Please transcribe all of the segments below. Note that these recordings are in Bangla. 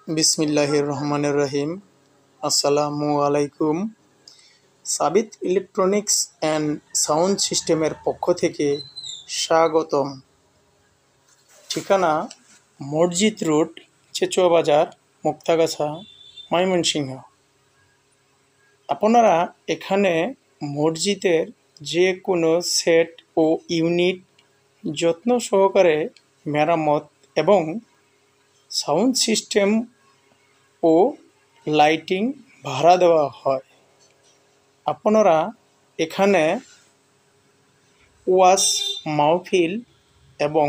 বিসমিল্লাহির রহমানির রহিম। আসসালামু আলাইকুম। সাবিত ইলেকট্রনিক্স অ্যান্ড সাউন্ড সিস্টেমের পক্ষ থেকে স্বাগতম। ঠিকানা মসজিদ রোড, চেচুয়া বাজার, মুক্তাগাছা, ময়মনসিংহ। আপনারা এখানে মসজিদের যে কোনো সেট ও ইউনিট যত্ন সহকারে মেরামত এবং সাউন্ড সিস্টেম ও লাইটিং ভাড়া দেওয়া হয়। আপনারা এখানে ওয়াজ মাহফিল এবং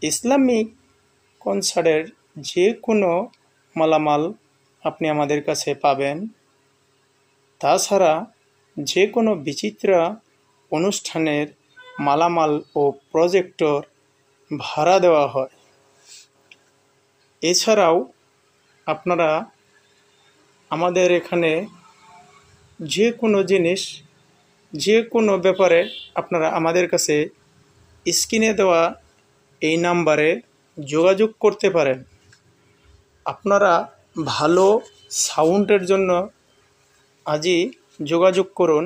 ইসলামিক কনসার্টের যে কোনো মালামাল আপনি আমাদের কাছে পাবেন। তাছাড়া যে কোনো বিচিত্র অনুষ্ঠানের মালামাল ও প্রজেক্টর ভাড়া দেওয়া হয়। এছাড়াও আপনারা আমাদের এখানে যে কোনো জিনিস, যে কোনো ব্যাপারে আপনারা আমাদের কাছে স্ক্রিনে দেওয়া এই নাম্বারে যোগাযোগ করতে পারেন। আপনারা ভালো সাউন্ডের জন্য আজই যোগাযোগ করুন।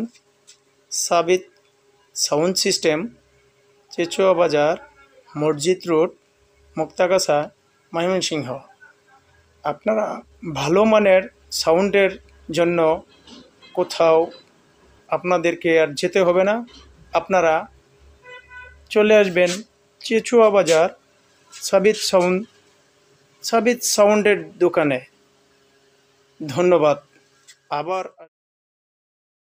সাবিত সাউন্ড সিস্টেম, চেচুয়া বাজার, মসজিদ রোড, মুক্তাগাছা, ময়মনসিংহ। আপনারা ভালো মানের সাউন্ডের জন্য কোথাও আপনাদেরকে আর যেতে হবে না। আপনারা চলে আসবেন চেচুয়া বাজার সাবিত সাউন্ডের দোকানে। ধন্যবাদ। আবার